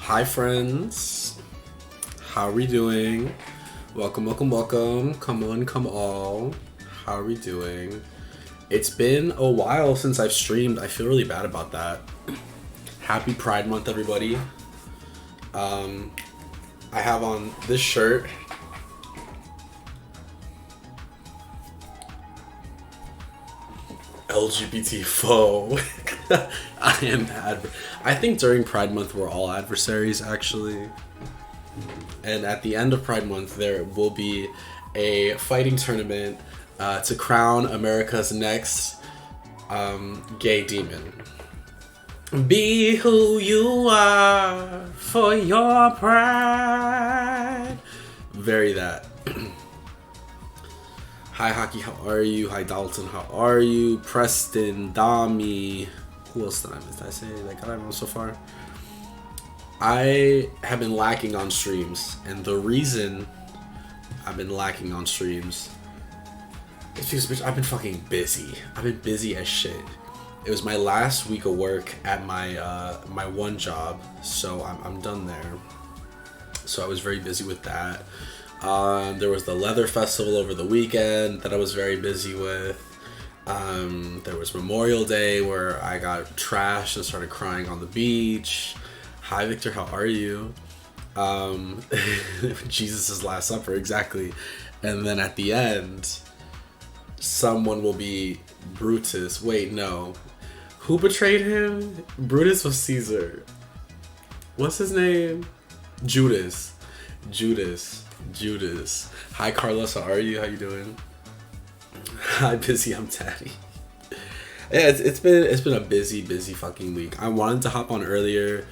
Hi friends, how are we doing? Welcome, welcome, welcome. Come on, come all. How are we doing? It's been a while since I've streamed. I feel really bad about that. Happy Pride Month, everybody. I have on this shirt. LGBT foe. I am bad. I think during Pride Month we're all adversaries, actually. And at the end of Pride Month there will be a fighting tournament to crown America's next gay demon. Be who you are for your pride. Very that. Hi Hockey, how are you? Hi Dalton, how are you? Preston, Dami. Who else did I miss? Did I say like I don't know so far? I have been lacking on streams, and the reason I've been lacking on streams is because bitch, I've been fucking busy. I've been busy as shit. It was my last week of work at my my one job, so I'm done there. So I was very busy with that. There was the Leather Festival over the weekend that I was very busy with. There was Memorial Day where I got trashed and started crying on the beach. Hi Victor, how are you? Jesus' Last Supper, exactly. And then at the end, someone will be Brutus. Wait, no. Who betrayed him? Brutus was Caesar. What's his name? Judas. Hi Carlos, how are you? How you doing? Hi Busy, I'm Taddy. Yeah, it's been a busy fucking week. I wanted to hop on earlier.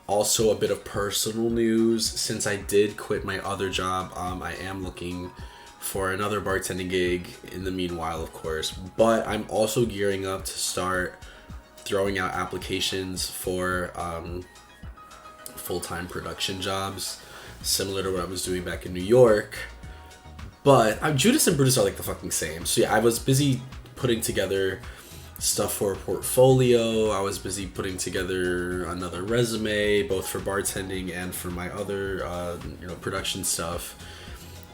Also a bit of personal news. Since I did quit my other job, I am looking for another bartending gig in the meanwhile, of course. But I'm also gearing up to start throwing out applications for full-time production jobs, similar to what I was doing back in New York. But Judas and Brutus are like the fucking same. So yeah, I was busy putting together stuff for a portfolio. I was busy putting together another resume, both for bartending and for my other production stuff.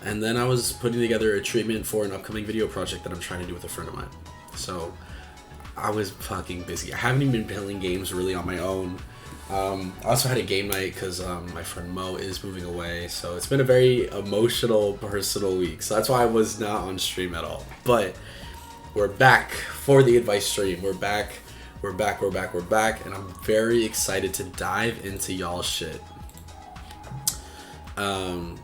And then I was putting together a treatment for an upcoming video project that I'm trying to do with a friend of mine. So I was fucking busy. I haven't even been playing games really on my own. I also had a game night because my friend Mo is moving away, so it's been a very emotional, personal week. So that's why I was not on stream at all. But we're back for the advice stream. We're back, and I'm very excited to dive into y'all's shit. On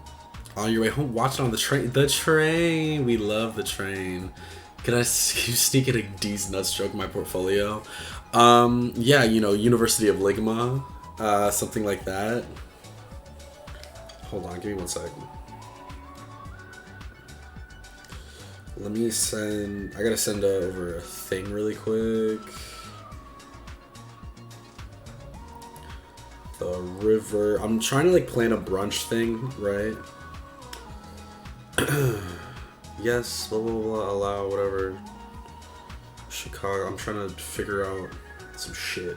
your way home, watch it on the train. The train, we love the train. Can I sneak in a D's nuts joke in my portfolio? Yeah, University of Ligma, something like that. Hold on, give me 1 second. Let me I gotta send over a thing really quick. The river, I'm trying to plan a brunch thing, right? Yes, blah, blah, blah, allow, whatever. Chicago, I'm trying to figure out some shit.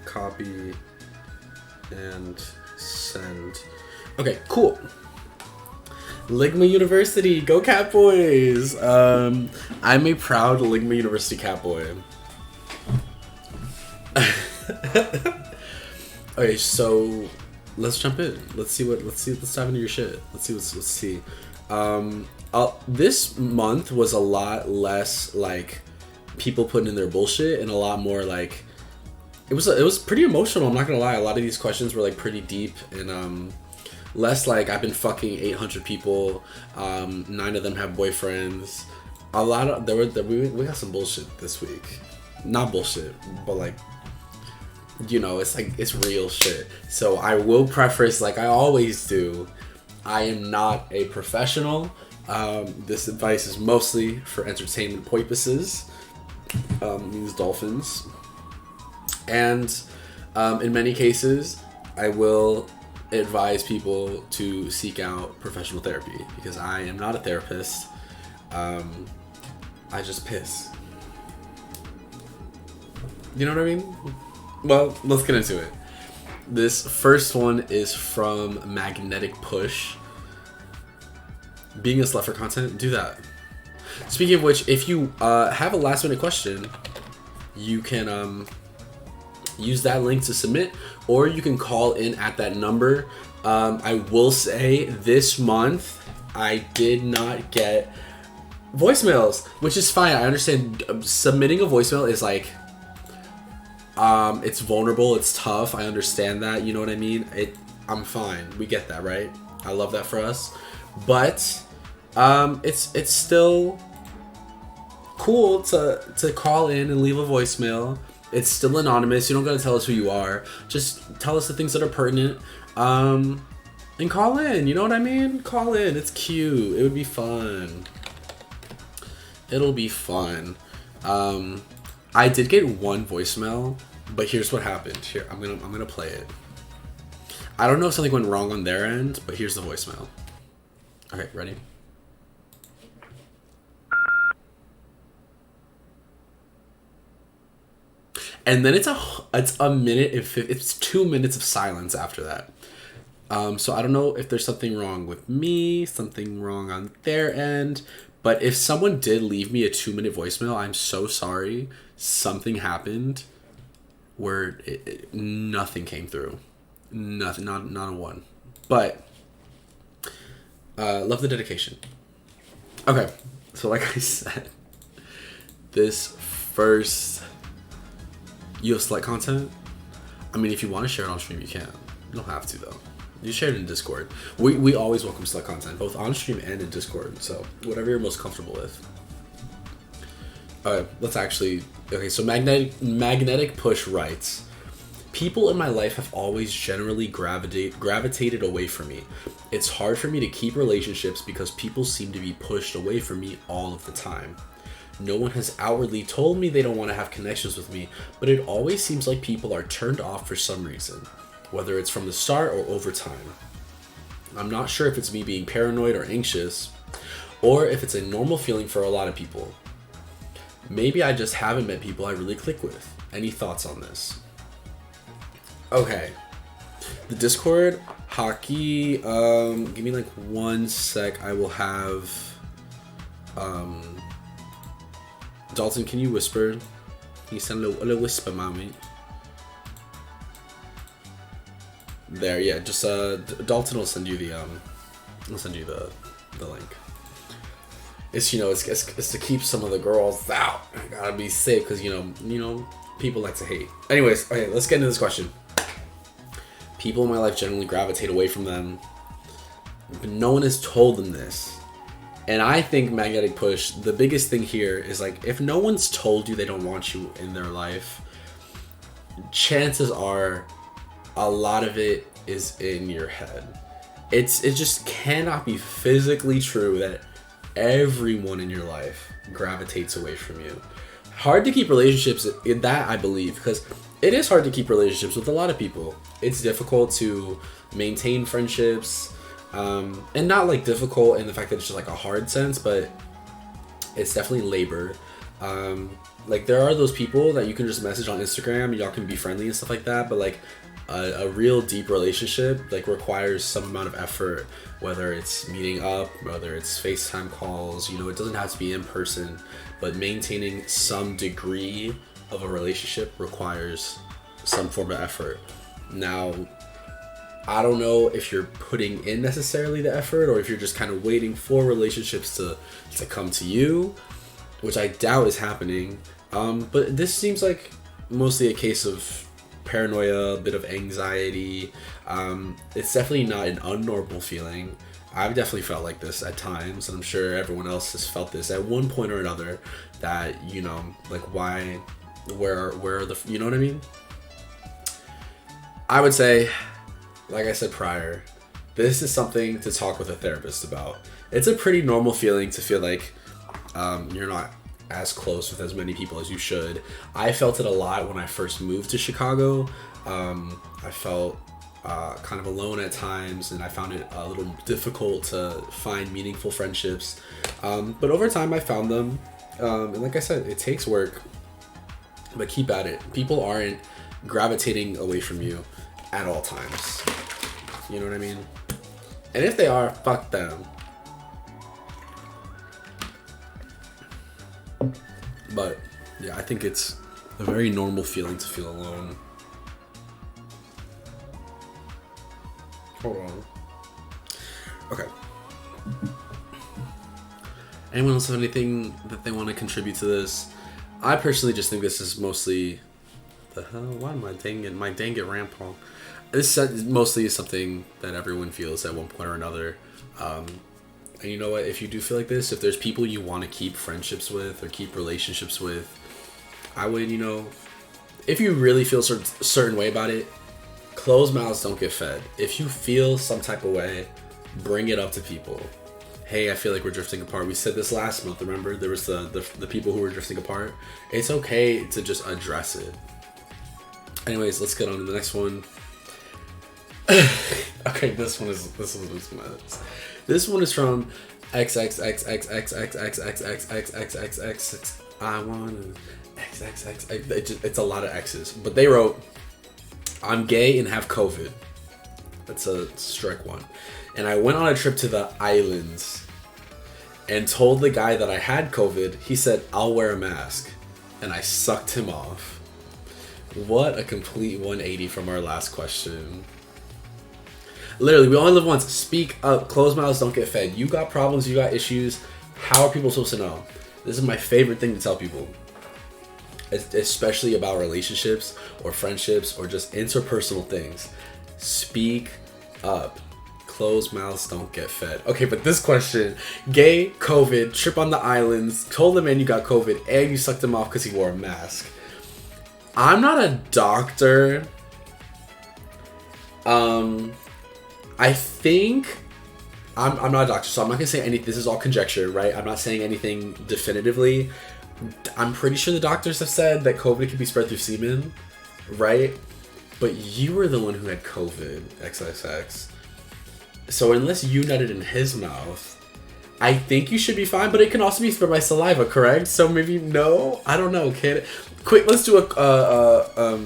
Copy and send. Okay, cool. Ligma University, go Cat Boys! I'm a proud Ligma University Cat Boy. Okay, so let's jump in. Let's dive into your shit. Let's see. This month was a lot less like people putting in their bullshit and a lot more like it was pretty emotional. I'm not gonna lie. A lot of these questions were like pretty deep and less like I've been fucking 800 people. 9 of them have boyfriends. A lot of we got some bullshit this week. Not bullshit, but like, you know, it's like it's real shit. So I will preface like I always do. I am not a professional. This advice is mostly for entertainment purposes. These dolphins. And in many cases, I will advise people to seek out professional therapy because I am not a therapist. I just piss. You know what I mean? Well, let's get into it. This first one is from Magnetic Push. Being a slut for content, do that. Speaking of which, if you have a last minute question, you can use that link to submit, or you can call in at that number. I will say this month I did not get voicemails, which is fine. I understand submitting a voicemail is like it's vulnerable, it's tough. I understand that, you know what I mean? I'm fine. We get that, right? I love that for us. But it's still cool to call in and leave a voicemail. It's still anonymous. You don't gotta tell us who you are. Just tell us the things that are pertinent. And call in. You know what I mean? Call in. It's cute. It would be fun. It'll be fun. I did get one voicemail, but here's what happened. Here, I'm gonna play it. I don't know if something went wrong on their end, but here's the voicemail. Okay, ready? And then it's a minute and it's 2 minutes of silence after that. So I don't know if there's something wrong with me, something wrong on their end, but if someone did leave me a 2-minute voicemail, I'm so sorry. Something happened where nothing came through. Nothing, not a one. But love the dedication. Okay, so like I said, this first you have slut content. I mean, if you want to share it on stream, you can. You don't have to though. You share it in Discord. We always welcome slut content, both on stream and in Discord. So whatever you're most comfortable with. Let's actually. Okay, so Magnetic Push writes, people in my life have always generally gravitated away from me. It's hard for me to keep relationships because people seem to be pushed away from me all of the time. No one has outwardly told me they don't want to have connections with me, but it always seems like people are turned off for some reason, whether it's from the start or over time. I'm not sure if it's me being paranoid or anxious, or if it's a normal feeling for a lot of people. Maybe I just haven't met people I really click with. Any thoughts on this? Okay. The Discord, Hockey, give me like 1 sec. I will have, Dalton, can you whisper? Can you send a little whisper, mommy? There, yeah. Just Dalton will send you the link. It's, you know, it's to keep some of the girls out. I gotta be safe because you know people like to hate. Anyways, okay, let's get into this question. People in my life generally gravitate away from them, but no one has told them this. And I think Magnetic Push, the biggest thing here is like, if no one's told you they don't want you in their life, chances are a lot of it is in your head. It just cannot be physically true that everyone in your life gravitates away from you. Hard to keep relationships, in that I believe, because it is hard to keep relationships with a lot of people. It's difficult to maintain friendships, and not like difficult in the fact that it's just like a hard sense, but it's definitely labor. Like there are those people that you can just message on Instagram and y'all can be friendly and stuff like that, but like A real deep relationship like requires some amount of effort, whether it's meeting up, whether it's FaceTime calls. You know, it doesn't have to be in person, but maintaining some degree of a relationship requires some form of effort. Now, I don't know if you're putting in necessarily the effort or if you're just kind of waiting for relationships to come to you, which I doubt is happening. But this seems like mostly a case of paranoia, a bit of anxiety. It's definitely not an unnormal feeling. I've definitely felt like this at times, and I'm sure everyone else has felt this at one point or another, that, you know, like why, where are the, you know what I mean? I would say, like I said prior, this is something to talk with a therapist about. It's a pretty normal feeling to feel like you're not as close with as many people as you should. I felt it a lot when I first moved to Chicago. I felt kind of alone at times, and I found it a little difficult to find meaningful friendships. But over time, I found them. And like I said, it takes work, but keep at it. People aren't gravitating away from you at all times. You know what I mean? And if they are, fuck them. But yeah, I think it's a very normal feeling to feel alone. Hold on. Okay. Anyone else have anything that they want to contribute to this? I personally just think this is mostly... The hell? Why am I dang it rampant? This mostly is something that everyone feels at one point or another. And you know what? If you do feel like this, if there's people you want to keep friendships with or keep relationships with, I would, you know, if you really feel a certain way about it, closed mouths don't get fed. If you feel some type of way, bring it up to people. Hey, I feel like we're drifting apart. We said this last month, remember? There was the people who were drifting apart. It's okay to just address it. Anyways, let's get on to the next one. Okay, this one is nuts. This one is from XXXXXXXXXXXXXX. I want XXX. It's a lot of X's, but they wrote, "I'm gay and have COVID." That's a strike one. And I went on a trip to the islands and told the guy that I had COVID. He said, "I'll wear a mask," and I sucked him off. What a complete 180 from our last question. Literally, we only live once. Speak up. Closed mouths don't get fed. You got problems, you got issues. How are people supposed to know? This is my favorite thing to tell people, especially about relationships or friendships or just interpersonal things. Speak up. Closed mouths don't get fed. Okay, but this question: gay, COVID, trip on the islands, told the man you got COVID, and you sucked him off because he wore a mask. I'm not a doctor. I think I'm not a doctor, so I'm not gonna say anything. This is all conjecture, right? I'm not saying anything definitively. I'm pretty sure the doctors have said that COVID can be spread through semen, right? But you were the one who had COVID, XXX. So unless you nutted in his mouth, I think you should be fine. But it can also be spread by saliva, correct? So maybe no. I don't know, kid. Quick, let's do a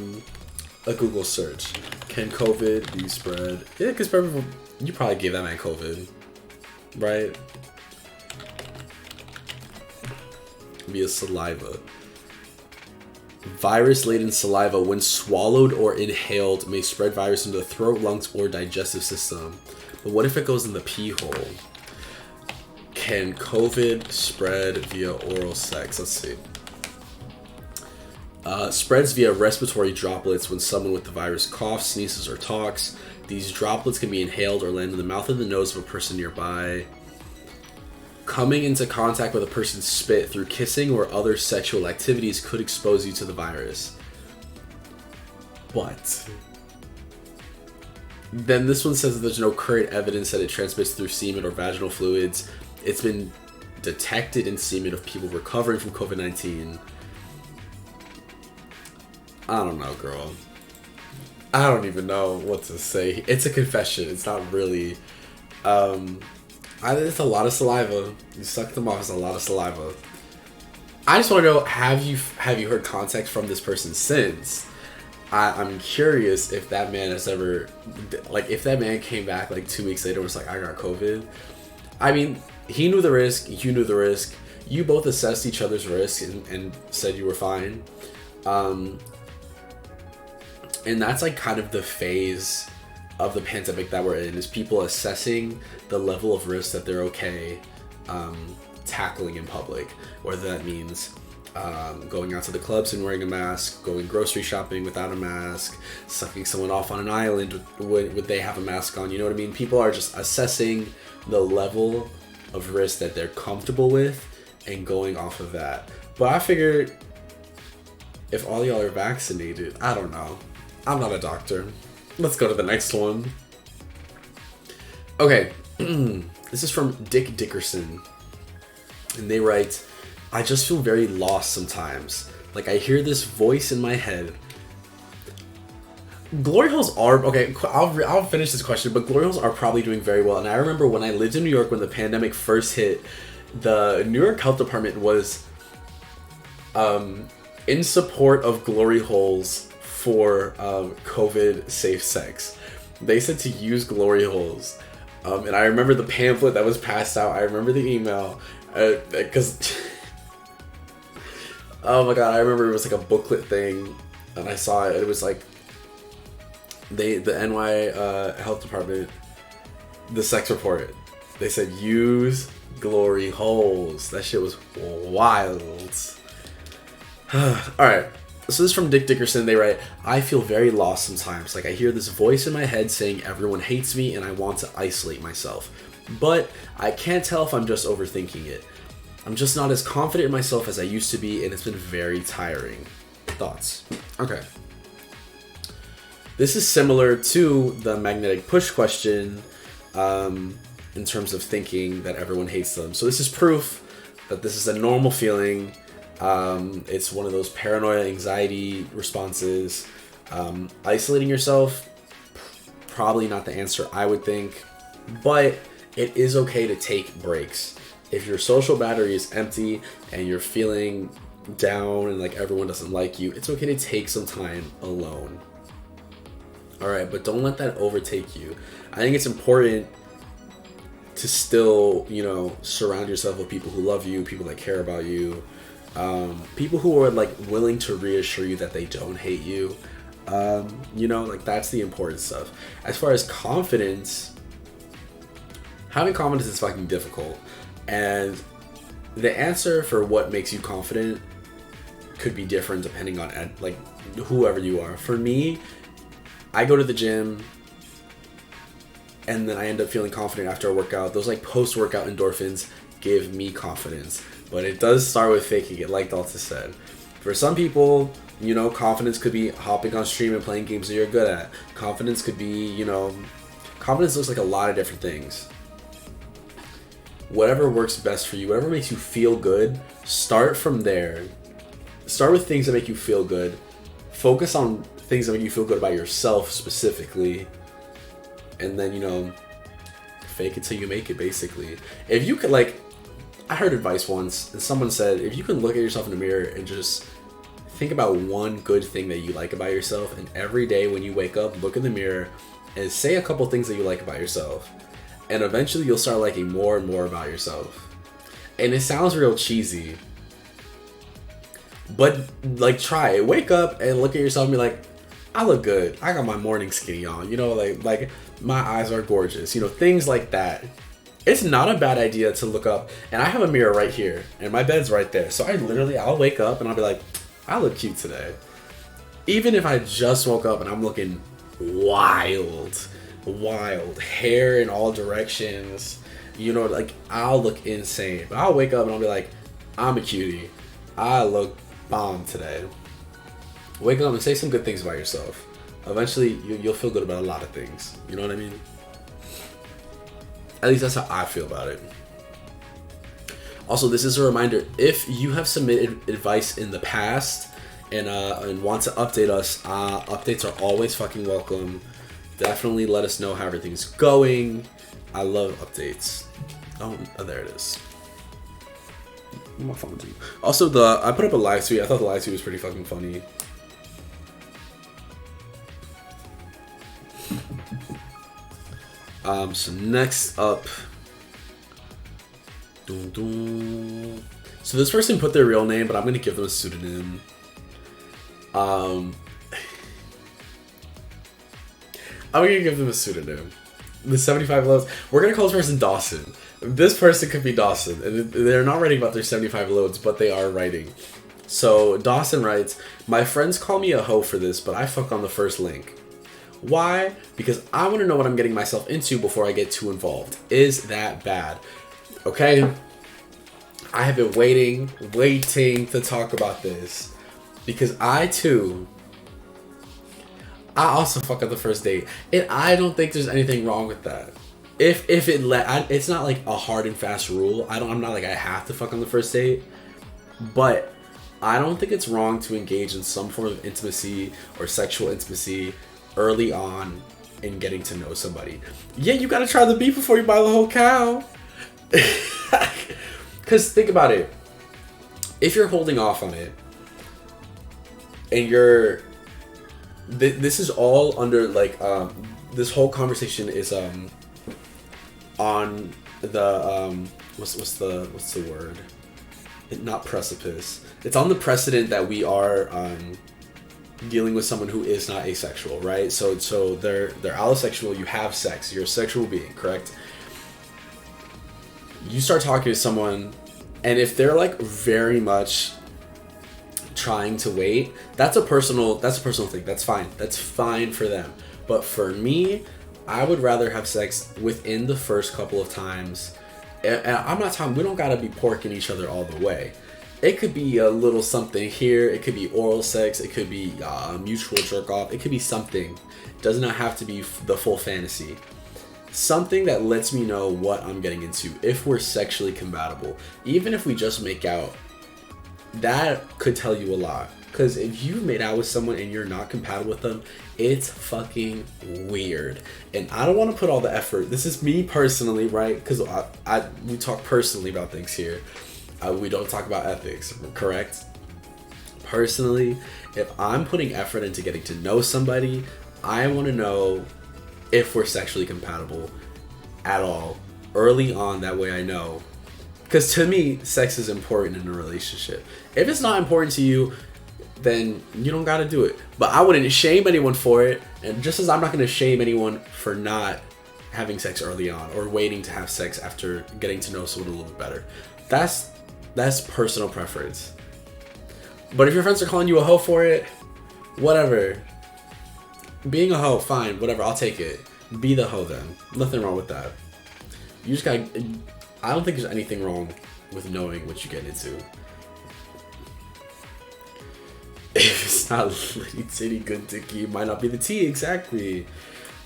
Google search. Can COVID be spread? Yeah, because you probably gave that man COVID, right? Via saliva. Virus-laden saliva, when swallowed or inhaled, may spread virus into the throat, lungs, or digestive system. But what if it goes in the pee hole? Can COVID spread via oral sex? Let's see. Spreads via respiratory droplets when someone with the virus coughs, sneezes, or talks. These droplets can be inhaled or land in the mouth or the nose of a person nearby. Coming into contact with a person's spit through kissing or other sexual activities could expose you to the virus. But then this one says that there's no current evidence that it transmits through semen or vaginal fluids. It's been detected in semen of people recovering from COVID-19. I don't know, girl. I don't even know what to say. It's a confession. It's not really. It's a lot of saliva. You sucked them off. It's a lot of saliva. I just want to know: have you heard context from this person since? I'm curious if that man has ever, like, if that man came back like 2 weeks later and was like, I got COVID. I mean, he knew the risk, you knew the risk, you both assessed each other's risk and said you were fine. And that's like kind of the phase of the pandemic that we're in, is people assessing the level of risk that they're okay tackling in public, whether that means going out to the clubs and wearing a mask, going grocery shopping without a mask, sucking someone off on an island would they have a mask on, you know what I mean? People are just assessing the level of risk that they're comfortable with and going off of that. But I figured if all y'all are vaccinated, I don't know. I'm not a doctor. Let's go to the next one. Okay, this is from Dick Dickerson. And they write, I just feel very lost sometimes. Like I hear this voice in my head. Glory holes are, okay, I'll finish this question, but glory holes are probably doing very well. And I remember when I lived in New York when the pandemic first hit, the New York Health Department was in support of glory holes for COVID safe sex. They said to use glory holes. And I remember the pamphlet that was passed out. I remember the email. Because oh my god, I remember it was like a booklet thing, and I saw it. It was like the NY Health Department, the sex report. They said use glory holes. That shit was wild. All right. So this is from Dick Dickerson. They write, I feel very lost sometimes. Like I hear this voice in my head saying everyone hates me and I want to isolate myself. But I can't tell if I'm just overthinking it. I'm just not as confident in myself as I used to be, and it's been very tiring. Thoughts? Okay. This is similar to the magnetic push question in terms of thinking that everyone hates them. So this is proof that this is a normal feeling. It's one of those paranoia, anxiety responses. Isolating yourself, probably not the answer, I would think. But it is okay to take breaks. If your social battery is empty and you're feeling down and like everyone doesn't like you, it's okay to take some time alone. Alright, but don't let that overtake you. I think it's important to still, you know, surround yourself with people who love you, people that care about you, people who are like willing to reassure you that they don't hate you. You know, like that's the important stuff. As far as confidence, having confidence is fucking difficult. And the answer for what makes you confident could be different depending on like whoever you are. For me, I go to the gym and then I end up feeling confident after a workout. Those like post-workout endorphins give me confidence. But it does start with faking it, like Dalton said. For some people, you know, confidence could be hopping on stream and playing games that you're good at. Confidence could be, you know, confidence looks like a lot of different things. Whatever works best for you, whatever makes you feel good, start from there. Start with things that make you feel good. Focus on things that make you feel good about yourself specifically. And then, you know, fake it till you make it, basically. If you could, like, I heard advice once, and someone said, if you can look at yourself in the mirror and just think about one good thing that you like about yourself, and every day when you wake up, look in the mirror and say a couple things that you like about yourself. And eventually you'll start liking more and more about yourself. And it sounds real cheesy, but like try it. Wake up and look at yourself and be like, I look good. I got my morning skinny on. You know, like my eyes are gorgeous. You know, things like that. It's not a bad idea to look up. And I have a mirror right here and my bed's right there. So I'll wake up and I'll be like, I look cute today. Even if I just woke up and I'm looking wild hair in all directions, you know, like I'll look insane, but I'll wake up and I'll be like, I'm a cutie, I look bomb today. Wake up and say some good things about yourself. Eventually you'll feel good about a lot of things, you know what I mean? At least that's how I feel about it. Also, this is a reminder, if you have submitted advice in the past and want to update us, updates are always fucking welcome. Definitely let us know how everything's going. I love updates. Oh, there it is. My phone too. Also, I put up a live tweet. I thought the live tweet was pretty fucking funny. So next up, dun, dun. So this person put their real name, but I'm gonna give them a pseudonym. I'm gonna give them a pseudonym. The 75 loads. We're gonna call this person Dawson. This person could be Dawson, and they're not writing about their 75 loads, but they are writing. So Dawson writes, "My friends call me a hoe for this, but I fuck on the first link. Why? Because I want to know what I'm getting myself into before I get too involved. Is that bad?" Okay. I have been waiting to talk about this because I also fuck on the first date, and I don't think there's anything wrong with that. It's not like a hard and fast rule. I'm not like I have to fuck on the first date, but I don't think it's wrong to engage in some form of intimacy or sexual intimacy early on in getting to know somebody. Yeah, you gotta try the beef before you buy the whole cow. Because think about it. If you're holding off on it, and this is all under like this whole conversation is on the what's the word? Not precipice. It's on the precedent that we are dealing with someone who is not asexual, right? So they're allosexual. You have sex. You're a sexual being, correct? You start talking to someone, and if they're like very much trying to wait, that's a personal thing. That's fine. That's fine for them. But for me, I would rather have sex within the first couple of times. And I'm not talking, we don't gotta be porking each other all the way. It could be a little something here. It could be oral sex. It could be mutual jerk off. It could be something. It does not have to be the full fantasy. Something that lets me know what I'm getting into, if we're sexually compatible. Even if we just make out, that could tell you a lot. Because if you've made out with someone and you're not compatible with them, it's fucking weird. And I don't want to put all the effort. This is me personally, right? Because we talk personally about things here. We don't talk about ethics, correct? Personally, if I'm putting effort into getting to know somebody, I want to know if we're sexually compatible at all early on. That way I know. Because to me, sex is important in a relationship. If it's not important to you, then you don't gotta do it. But I wouldn't shame anyone for it. And just as I'm not gonna shame anyone for not having sex early on or waiting to have sex after getting to know someone a little bit better. That's personal preference. But if your friends are calling you a hoe for it, whatever. Being a hoe, fine, whatever, I'll take it. Be the hoe then. Nothing wrong with that. You just gotta... I don't think there's anything wrong with knowing what you get into. If it's not litty titty good dicky, it might not be the tea, exactly.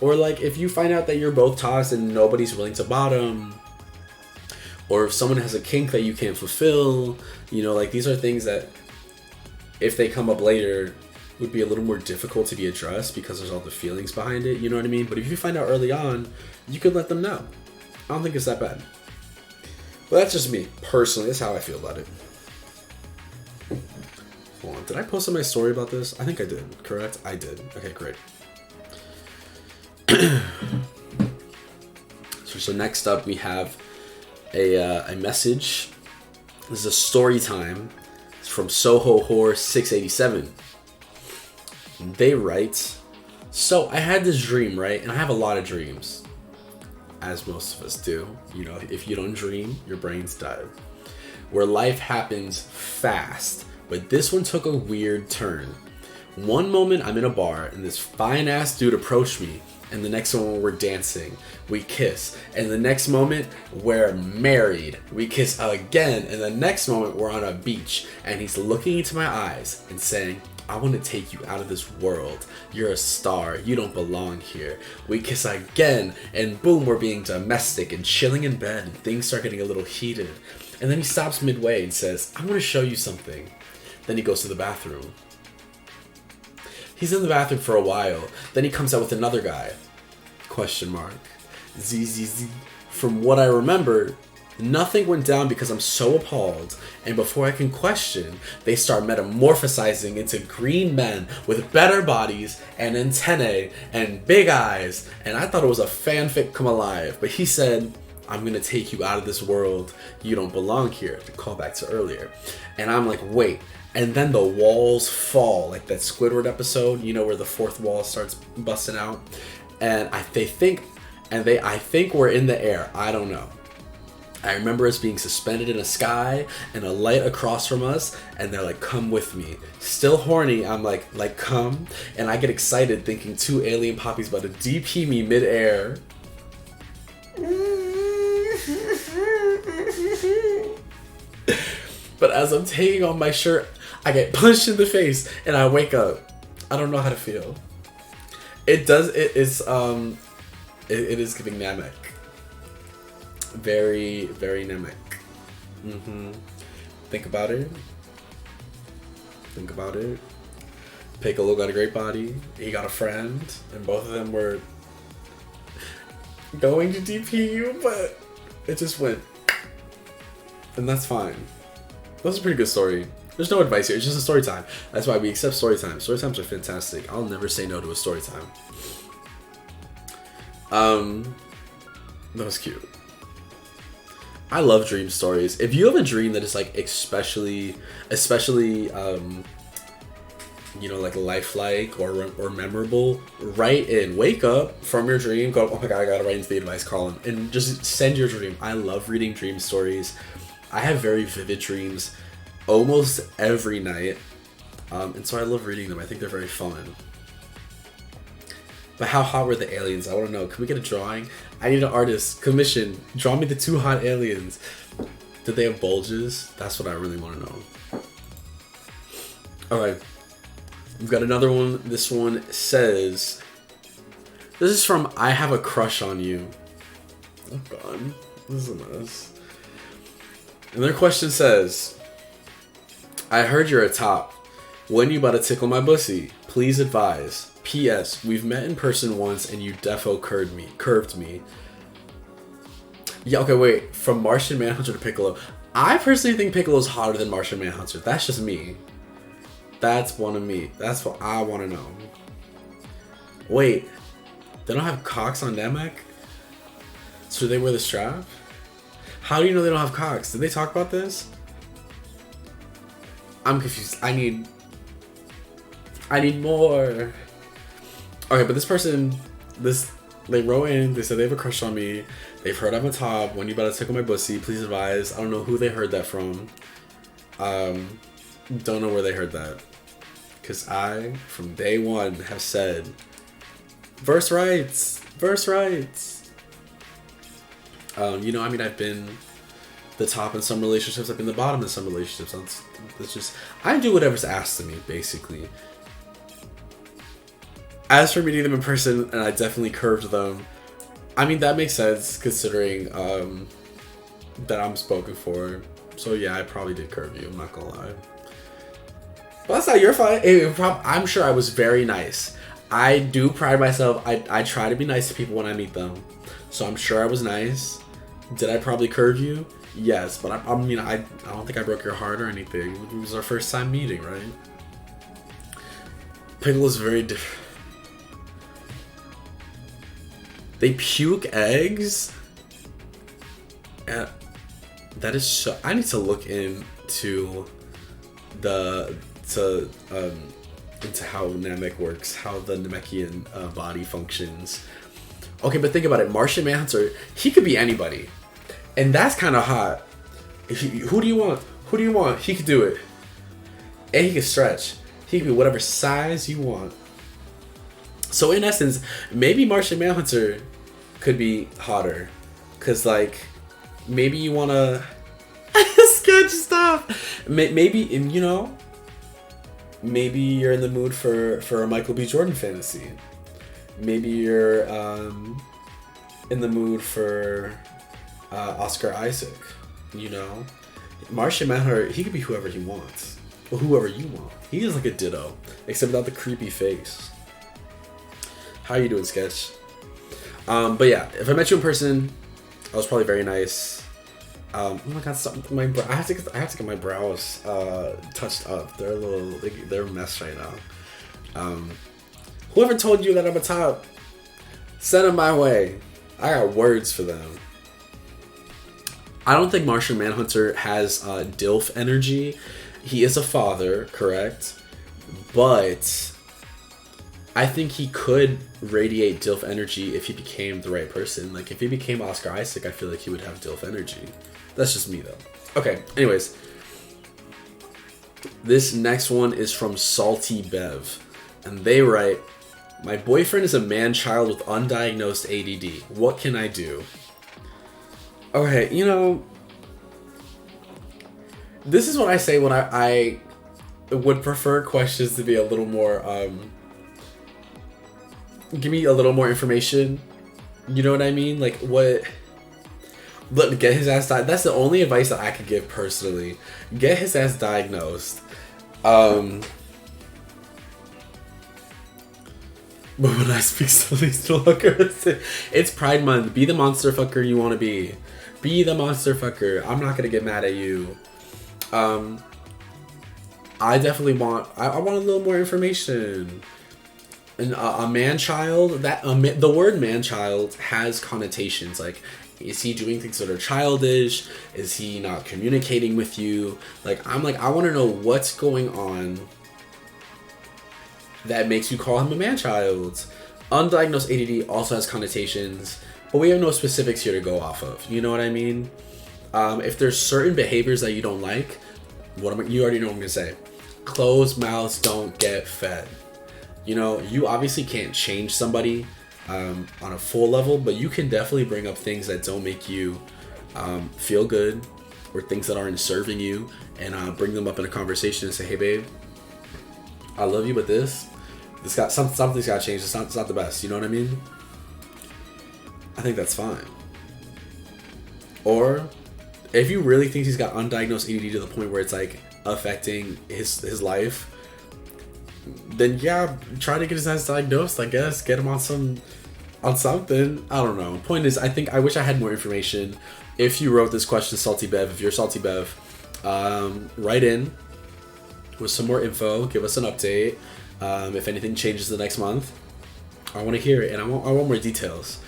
Or like if you find out that you're both tossed and nobody's willing to bottom, or if someone has a kink that you can't fulfill, you know, like these are things that if they come up later would be a little more difficult to be addressed because there's all the feelings behind it, you know what I mean? But if you find out early on, you could let them know. I don't think it's that bad. Well, that's just me, personally. That's how I feel about it. Hold on. Did I post on my story about this? I think I did, correct? I did. Okay, great. So next up, we have a message. This is a story time. It's from Soho Whore 687. They write, "So I had this dream, right? And I have a lot of dreams. As most of us do. You know, if you don't dream, your brain's dead. Where life happens fast. But this one took a weird turn. One moment I'm in a bar and this fine ass dude approached me. And the next moment we're dancing. We kiss. And the next moment we're married. We kiss again. And the next moment we're on a beach. And he's looking into my eyes and saying, 'I want to take you out of this world. You're a star. You don't belong here.' We kiss again, and boom, we're being domestic and chilling in bed, and things start getting a little heated. And then he stops midway and says, 'I want to show you something.' Then he goes to the bathroom. He's in the bathroom for a while. Then he comes out with another guy. Question mark. ZZZ. From what I remember, Nothing went down because I'm so appalled, and before I can question, they start metamorphosizing into green men with better bodies and antennae and big eyes, and I thought it was a fanfic come alive, but he said, I'm gonna take you out of this world, you don't belong here, to call back to earlier. And I'm like, wait, and then the walls fall, like that Squidward episode, you know, where the fourth wall starts busting out, and I think we're in the air, I don't know. I remember us being suspended in a sky and a light across from us, and they're like, come with me. Still horny, I'm like, come, and I get excited thinking two alien poppies about to DP me mid-air. But as I'm taking off my shirt, I get punched in the face and I wake up. I don't know how to feel. It is giving Namek. Very, very Namek. Think about it. Piccolo got a great body. He got a friend. And both of them were going to DP you, but it just went. And that's fine. That's a pretty good story. There's no advice here. It's just a story time. That's why we accept story time. Story times are fantastic. I'll never say no to a story time. That was cute. I love dream stories. If you have a dream that is like especially you know, like lifelike or memorable, write in. Wake up from your dream, go, oh my god, I gotta write into the advice column, and just send your dream. I love reading dream stories. I have very vivid dreams almost every night, and so I love reading them. I think they're very fun. But how hot were the aliens? I want to know. Can we get a drawing? I need an artist. Commission. Draw me the 2 hot aliens. Did they have bulges? That's what I really want to know. Alright. We've got another one. This one says... This is from I Have a Crush on You. Oh god. This is a mess. And their question says... I heard you're a top. When you about to tickle my pussy? Please advise. P.S. We've met in person once and you defo curved me. Yeah, okay, wait. From Martian Manhunter to Piccolo. I personally think Piccolo's hotter than Martian Manhunter. That's just me. That's one of me. That's what I want to know. Wait. They don't have cocks on Namek? So do they wear the strap? How do you know they don't have cocks? Did they talk about this? I'm confused. I need more. Okay, but this person, they wrote in, they said they have a crush on me. They've heard I'm a top. When you about to tickle my pussy, please advise. I don't know who they heard that from. Don't know where they heard that. Because I, from day one, have said, verse rights. You know, I mean, I've been the top in some relationships. I've been the bottom in some relationships. It's just, I do whatever's asked of me, basically. As for meeting them in person, and I definitely curved them, I mean, that makes sense considering that I'm spoken for. So yeah, I probably did curve you, I'm not gonna lie. But that's not your fault. I'm sure I was very nice. I do pride myself, I try to be nice to people when I meet them. So I'm sure I was nice. Did I probably curve you? Yes, but I mean, I don't think I broke your heart or anything. It was our first time meeting, right? Piccolo's very different. They puke eggs? That is so... I need to look into into how Namek works, how the Namekian body functions. Okay, but think about it. Martian Manhunter, he could be anybody. And that's kind of hot. Who do you want? Who do you want? He could do it. And he can stretch. He can be whatever size you want. So in essence, maybe Martian Manhunter could be hotter. Because, like, maybe you want to... sketch stuff. Maybe, you know, maybe you're in the mood for a Michael B. Jordan fantasy. Maybe you're in the mood for Oscar Isaac, you know? Martian Manhunter, he could be whoever he wants. Or whoever you want. He is like a ditto, except without the creepy face. How you doing, Sketch? But yeah, if I met you in person, I was probably very nice. Oh my god, I have to get my brows touched up. They're a little, they're a mess right now. Whoever told you that I'm a top, send them my way. I got words for them. I don't think Martian Manhunter has DILF energy. He is a father, correct? But I think he could radiate DILF energy if he became the right person. Like, if he became Oscar Isaac, I feel like he would have DILF energy. That's just me, though. Okay, anyways. This next one is from Salty Bev. And they write, my boyfriend is a man-child with undiagnosed ADD. What can I do? Okay, you know, this is what I say when I would prefer questions to be a little more, give me a little more information. You know what I mean? Like, what... Look, get his ass diagnosed. That's the only advice that I could give personally. Get his ass diagnosed. But when I speak slowly, it's Pride Month. Be the monster fucker you want to be. Be the monster fucker. I'm not gonna get mad at you. I definitely want. I want a little more information. And a man-child. The word man-child has connotations. Like, is he doing things that are childish? Is he not communicating with you? Like, I want to know what's going on that makes you call him a man-child. Undiagnosed ADD also has connotations, but we have no specifics here to go off of. You know what I mean? If there's certain behaviors that you don't like, you already know what I'm gonna say. Closed mouths don't get fed. You know, you obviously can't change somebody on a full level, but you can definitely bring up things that don't make you feel good, or things that aren't serving you, and bring them up in a conversation and say, hey babe, I love you, but this got something's got to change. It's not the best. You know what I mean? I think that's fine. Or if you really think he's got undiagnosed ADD to the point where it's like affecting his life, then yeah, try to get his ass diagnosed. I guess get him on something. I don't know. Point is, I wish I had more information. If you wrote this question, Salty Bev, if you're Salty Bev, write in with some more info. Give us an update. If anything changes the next month, I want to hear it, and I want more details.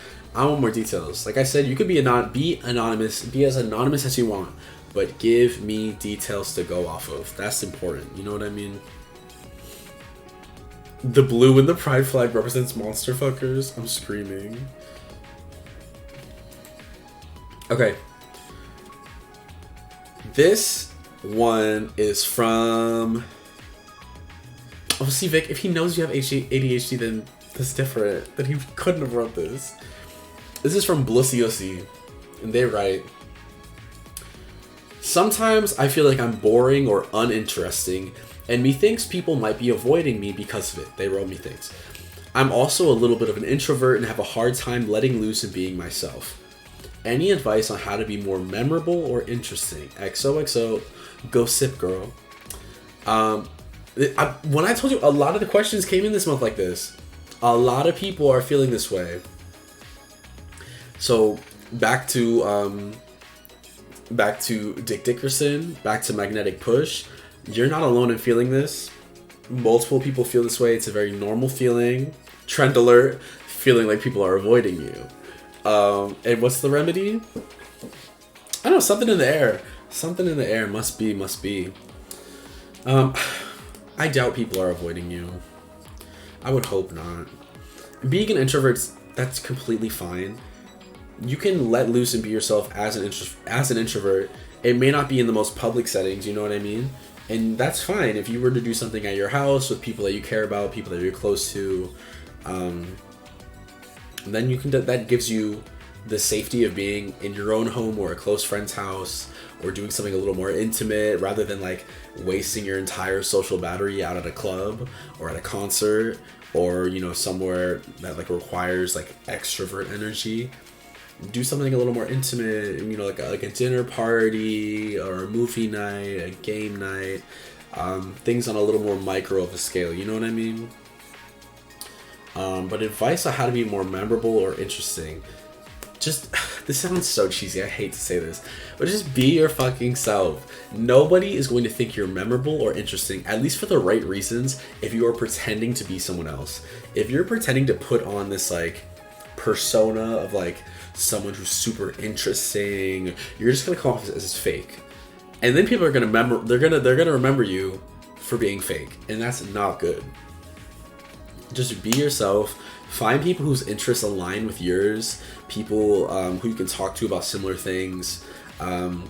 Like I said, you could be anonymous, be as anonymous as you want, but give me details to go off of. That's important. You know what I mean? The blue in the pride flag represents monster fuckers. I'm screaming. Okay. This one is from... Oh, see, Vic, if he knows you have ADHD, then that's different. Then he couldn't have wrote this. This is from Blussiosi, and they write, sometimes I feel like I'm boring or uninteresting, and methinks people might be avoiding me because of it. They wrote methinks. I'm also a little bit of an introvert and have a hard time letting loose and being myself. Any advice on how to be more memorable or interesting? XOXO, go sip, girl. When I told you, a lot of the questions came in this month like this. A lot of people are feeling this way. So back to Dick Dickerson, back to Magnetic Push. You're not alone in feeling this. Multiple people feel this way. It's a very normal feeling. Trend alert, feeling like people are avoiding you. And what's the remedy? I don't know, something in the air. Something in the air must be. I doubt people are avoiding you. I would hope not. Being an introvert, that's completely fine. You can let loose and be yourself as an introvert. It may not be in the most public settings, you know what I mean? And that's fine. If you were to do something at your house with people that you care about, people that you're close to, then you can. That gives you the safety of being in your own home or a close friend's house, or doing something a little more intimate, rather than like wasting your entire social battery out at a club or at a concert, or somewhere that like requires like extrovert energy. Do something a little more intimate, like a dinner party or a movie night, a game night, things on a little more micro of a scale, you know what I mean? But advice on how to be more memorable or interesting, just This sounds so cheesy. I hate to say this, but just be your fucking self. Nobody is going to think you're memorable or interesting, at least for the right reasons, if you are pretending to be someone else. If you're pretending to put on this like persona of like someone who's super interesting, you're just gonna come off as fake, and then people are gonna they're gonna remember you for being fake, and that's not good. Just be yourself. Find people whose interests align with yours, people who you can talk to about similar things, and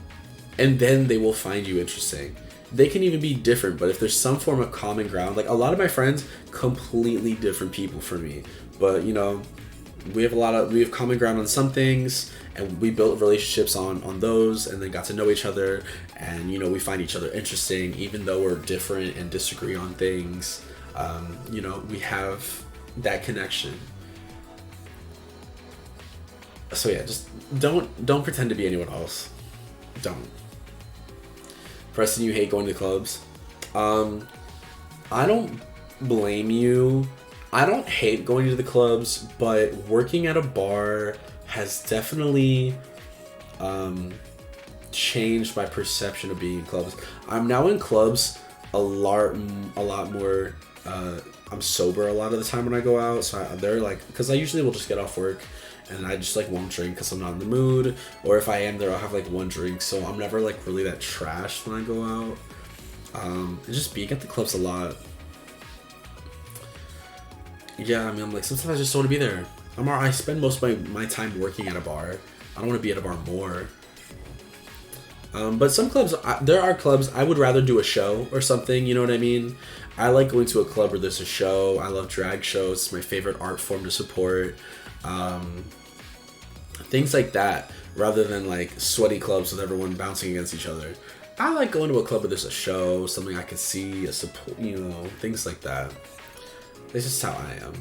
then they will find you interesting. They can even be different, but if there's some form of common ground, like a lot of my friends, completely different people from me, but you know, we have common ground on some things, and we built relationships on those, and then got to know each other, and you know, we find each other interesting even though we're different and disagree on things. You know, we have that connection. So yeah, just don't pretend to be anyone else. Don't. Preston, you hate going to clubs. I don't blame you. I don't hate going to the clubs, but working at a bar has definitely changed my perception of being in clubs. I'm now in clubs a lot more. I'm sober a lot of the time when I go out, so they're like, because I usually will just get off work and I just like won't drink because I'm not in the mood, or if I am there, I'll have like one drink, so I'm never like really that trashed when I go out. Just being at the clubs a lot. Yeah, I mean, I'm like, sometimes I just don't want to be there. I spend most of my time working at a bar. I don't want to be at a bar more. But some clubs, there are clubs I would rather do a show or something, you know what I mean? I like going to a club where there's a show. I love drag shows. It's my favorite art form to support. Things like that, rather than like sweaty clubs with everyone bouncing against each other. I like going to a club where there's a show, something I can see, a support, you know, things like that. It's just how I am.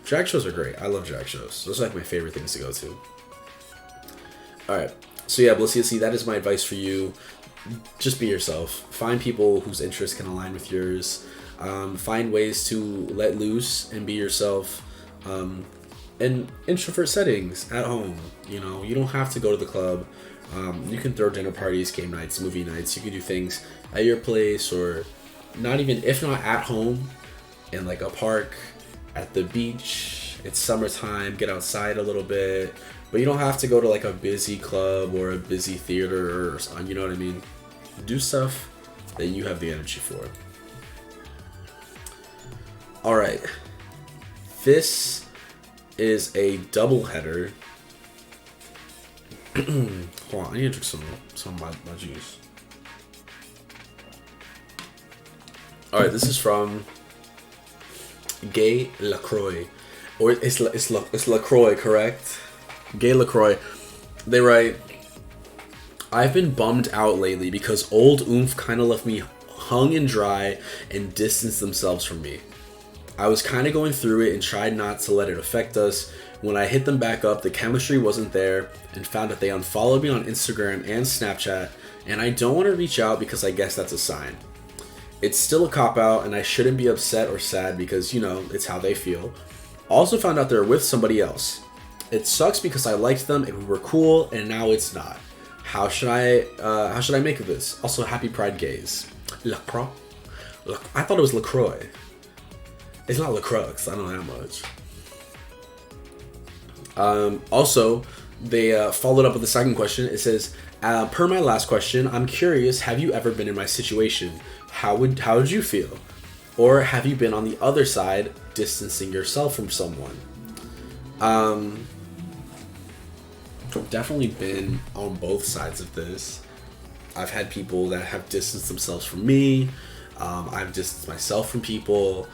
Drag shows are great. I love drag shows. Those are like my favorite things to go to. Alright. So yeah, Blissy, see, that is my advice for you. Just be yourself. Find people whose interests can align with yours. Find ways to let loose and be yourself. In introvert settings at home. You know, you don't have to go to the club. You can throw dinner parties, game nights, movie nights. You can do things at your place, or not even, if not at home, in like a park, at the beach. It's summertime, get outside a little bit. But you don't have to go to like a busy club or a busy theater, or, you know what I mean? Do stuff that you have the energy for. Alright. This is a double header. Hold on, I need to drink some of my juice. Alright, this is from Gay LaCroix. Or it's LaCroix, correct? Gay LaCroix. They write, I've been bummed out lately because old oomph kind of left me hung and dry and distanced themselves from me. I was kind of going through it and tried not to let it affect us. When I hit them back up, the chemistry wasn't there, and found that they unfollowed me on Instagram and Snapchat, and I don't want to reach out because I guess that's a sign. It's still a cop-out, and I shouldn't be upset or sad because, you know, it's how they feel. Also found out they're with somebody else. It sucks because I liked them and we were cool, and now it's not. How should I make of this? Also, happy Pride Gays. LaCroix? I thought it was LaCroix. It's not LaCroix, I don't know that much. Also, they followed up with the second question. It says, per my last question, I'm curious, have you ever been in my situation? How would you feel? Or have you been on the other side, distancing yourself from someone? I've definitely been on both sides of this. I've had people that have distanced themselves from me. I've distanced myself from people.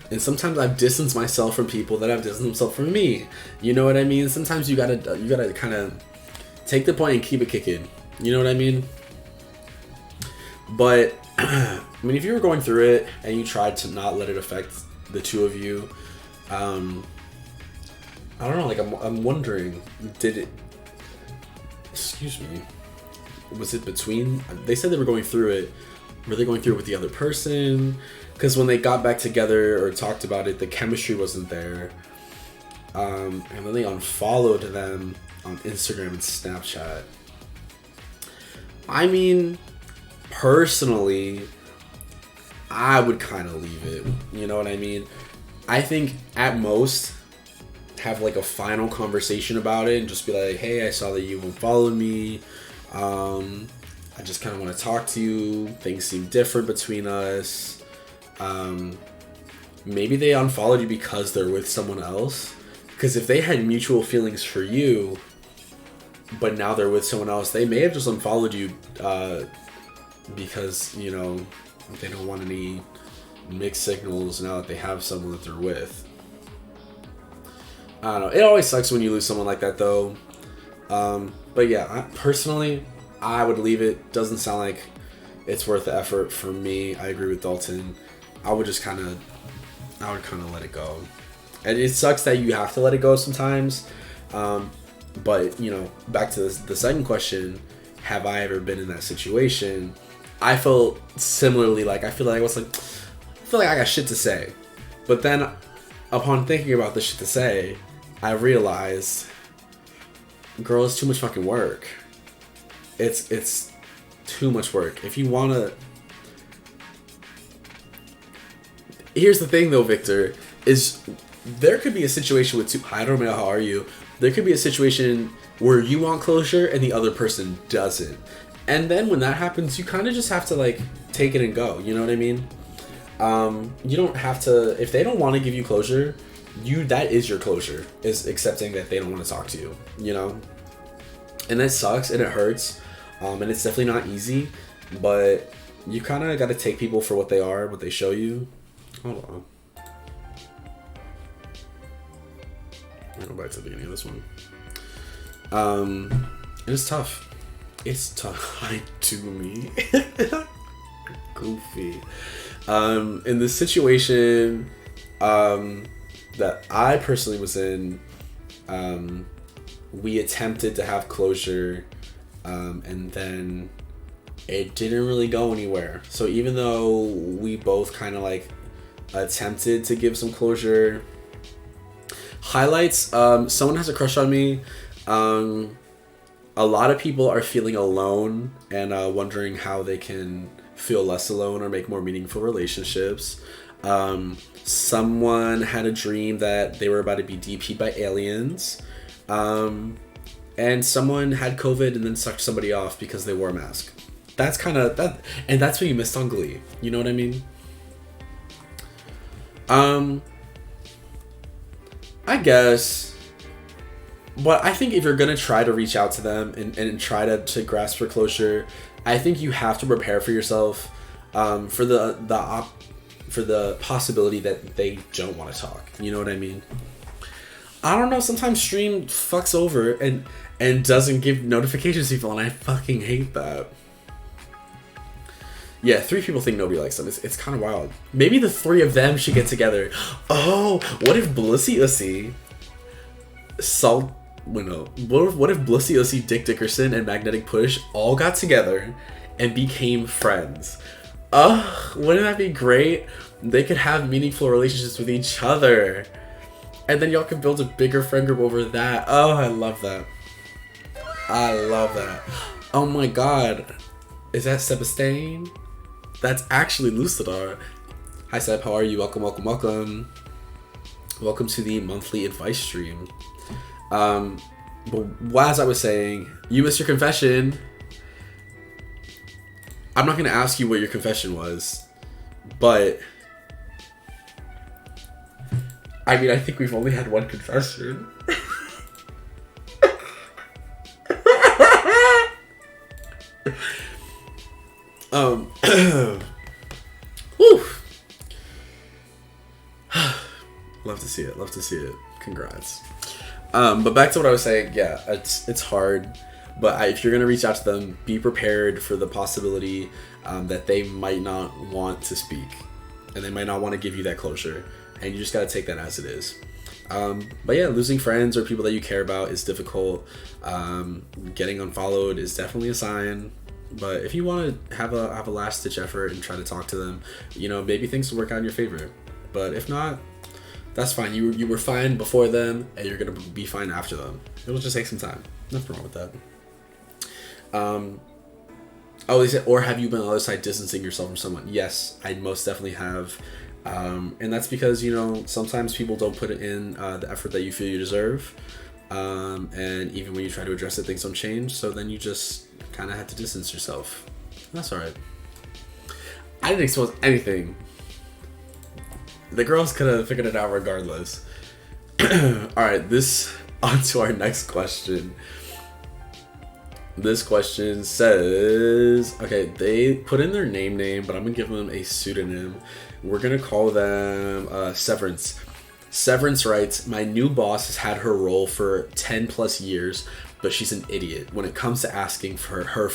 And sometimes I've distanced myself from people that have distanced themselves from me. You know what I mean? Sometimes you gotta kind of take the point and keep it kicking. You know what I mean? But I mean, if you were going through it and you tried to not let it affect the two of you, I don't know. Like I'm wondering, did it? Excuse me. Was it between? They said they were going through it. Were they going through it with the other person? Because when they got back together or talked about it, the chemistry wasn't there. and then they unfollowed them on Instagram and Snapchat. I mean, personally, I would kind of leave it. You know what I mean? I think at most, have like a final conversation about it and just be like, hey, I saw that you unfollowed me. I just kind of want to talk to you. Things seem different between us. Maybe they unfollowed you because they're with someone else. Because if they had mutual feelings for you, but now they're with someone else, they may have just unfollowed you because, you know, they don't want any mixed signals now that they have someone that they're with. I don't know. It always sucks when you lose someone like that, though. But yeah, personally, I would leave it. Doesn't sound like it's worth the effort for me. I agree with Dalton. I would kind of let it go. And it sucks that you have to let it go sometimes. But, you know, back to the second question, have I ever been in that situation? I felt similarly, like, I feel like I got shit to say. But then, upon thinking about the shit to say, I realized, girl, it's too much fucking work. It's too much work. If you wanna... Here's the thing, though, Victor, is there could be a situation with two... I don't know, how are you? There could be a situation where you want closure and the other person doesn't. And then when that happens, you kind of just have to, like, take it and go. You know what I mean? You don't have to... If they don't want to give you closure, that is your closure, is accepting that they don't want to talk to you, you know? And that sucks and it hurts. And it's definitely not easy, but you kind of got to take people for what they are, what they show you. Hold on. I'll go back to the beginning of this one. It's tough. It's tough. I do me. Goofy. In the situation that I personally was in, we attempted to have closure, and then it didn't really go anywhere. So even though we both kind of like attempted to give some closure, highlights, someone has a crush on me. A lot of people are feeling alone and wondering how they can feel less alone or make more meaningful relationships. Someone had a dream that they were about to be DP'd by aliens. And someone had COVID and then sucked somebody off because they wore a mask. That's kind of that, and that's what you missed on Glee. You know what I mean? I guess. But I think if you're gonna try to reach out to them and try to grasp for closure, I think you have to prepare for yourself for the possibility that they don't want to talk. You know what I mean? I don't know. Sometimes Stream fucks over and doesn't give notifications to people, and I fucking hate that. Yeah, 3 people think nobody likes them. It's kind of wild. Maybe the 3 of them should get together. Oh, what if Blissy Ussy, what if Blissy Ussy, Dick Dickerson, and Magnetic Push all got together and became friends? Ugh, wouldn't that be great? They could have meaningful relationships with each other. And then y'all can build a bigger friend group over that. Oh, I love that. I love that. Oh my god. Is that Sebastian? That's actually Lucidar. Hi Seb, how are you? Welcome, welcome, welcome. Welcome to the monthly advice stream. But as I was saying, you missed your confession. I'm not going to ask you what your confession was, but I mean, I think we've only had one confession. Whew. Love to see it. Love to see it. Congrats. But back to what I was saying. Yeah, it's hard. But if you're going to reach out to them, be prepared for the possibility that they might not want to speak. And they might not want to give you that closure. And you just got to take that as it is. But yeah, losing friends or people that you care about is difficult. Getting unfollowed is definitely a sign. But if you want to have a last-ditch effort and try to talk to them, you know, maybe things will work out in your favor. But if not, That's fine. You were fine before them, and you're gonna be fine after them. It'll just take some time. Nothing wrong with that. Oh, they said, or have you been on the other side distancing yourself from someone? Yes, I most definitely have. And that's because, you know, sometimes people don't put in the effort that you feel you deserve. And even when you try to address it, things don't change. So then you just kind of have to distance yourself. That's all right. I didn't expose anything. The girls could have figured it out regardless. All right, on to our next question. This question says, okay, they put in their name, but I'm gonna give them a pseudonym. We're gonna call them Severance. Severance writes, my new boss has had her role for 10 plus years, but she's an idiot when it comes to asking for help.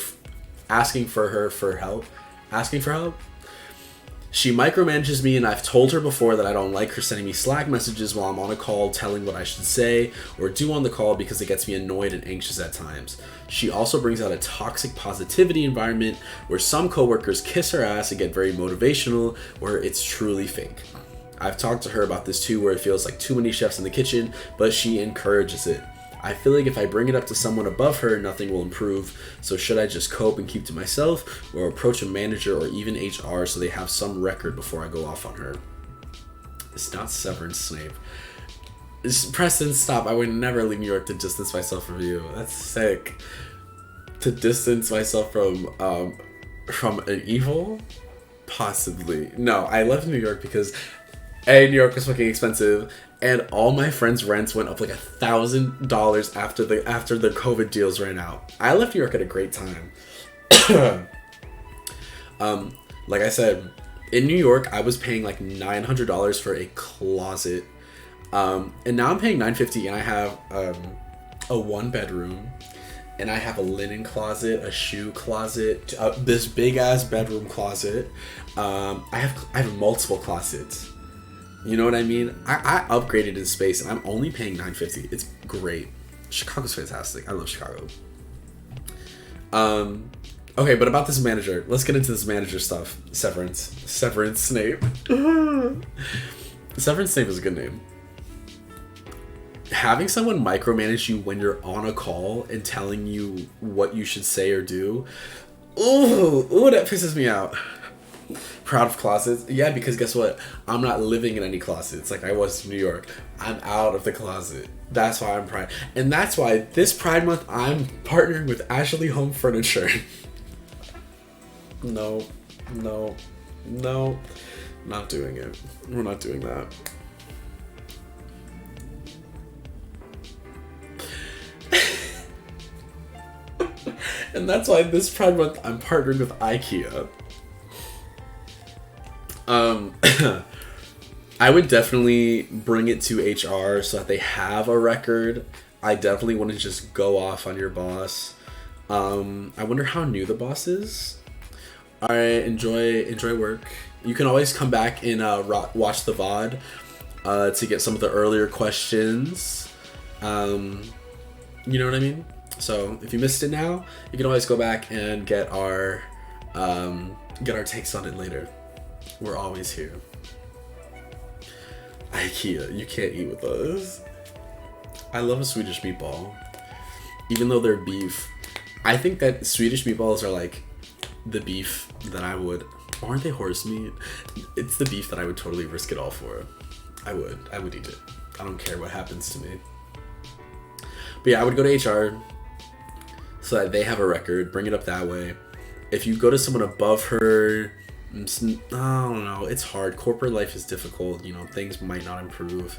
She micromanages me, and I've told her before that I don't like her sending me Slack messages while I'm on a call telling what I should say or do on the call because it gets me annoyed and anxious at times. She also brings out a toxic positivity environment where some coworkers kiss her ass and get very motivational, where it's truly fake. I've talked to her about this too, where it feels like too many chefs in the kitchen, but she encourages it. I feel like if I bring it up to someone above her, nothing will improve. So should I just cope and keep to myself, or approach a manager or even HR so they have some record before I go off on her? It's not Severance Snape. Preston, stop. I would never leave New York to distance myself from you. That's sick. To distance myself from an evil? Possibly. No, I left New York because New York was fucking expensive, and all my friends' rents went up like $1,000 after the COVID deals ran out. I left New York at a great time. Like I said, in New York, I was paying like $900 for a closet, and now I'm paying $950, and I have a 1-bedroom, and I have a linen closet, a shoe closet, this big ass bedroom closet. I have multiple closets. You know what I mean? I upgraded in space, and I'm only paying $950. It's great. Chicago's fantastic. I love Chicago. Okay, but about this manager. Let's get into this manager stuff. Severance Snape. Severance Snape is a good name. Having someone micromanage you when you're on a call and telling you what you should say or do. Ooh, that pisses me out. Proud of closets? Yeah, because guess what? I'm not living in any closets like I was in New York. I'm out of the closet. That's why I'm Pride. And that's why this Pride Month, I'm partnering with Ashley Home Furniture. No. Not doing it. We're not doing that. And that's why this Pride Month, I'm partnering with IKEA. I would definitely bring it to HR so that they have a record. I definitely wouldn't just go off on your boss. I wonder how new the boss is. Alright, enjoy work. You can always come back and watch the VOD to get some of the earlier questions. You know what I mean? So if you missed it now, you can always go back and get our takes on it later. We're always here. IKEA, you can't eat with us. I love a Swedish meatball. Even though they're beef. I think that Swedish meatballs are like the beef that I would... Aren't they horse meat? It's the beef that I would totally risk it all for. I would eat it. I don't care what happens to me. But yeah, I would go to HR so that they have a record. Bring it up that way. If you go to someone above her... I don't know. It's hard. Corporate life is difficult. You know, things might not improve.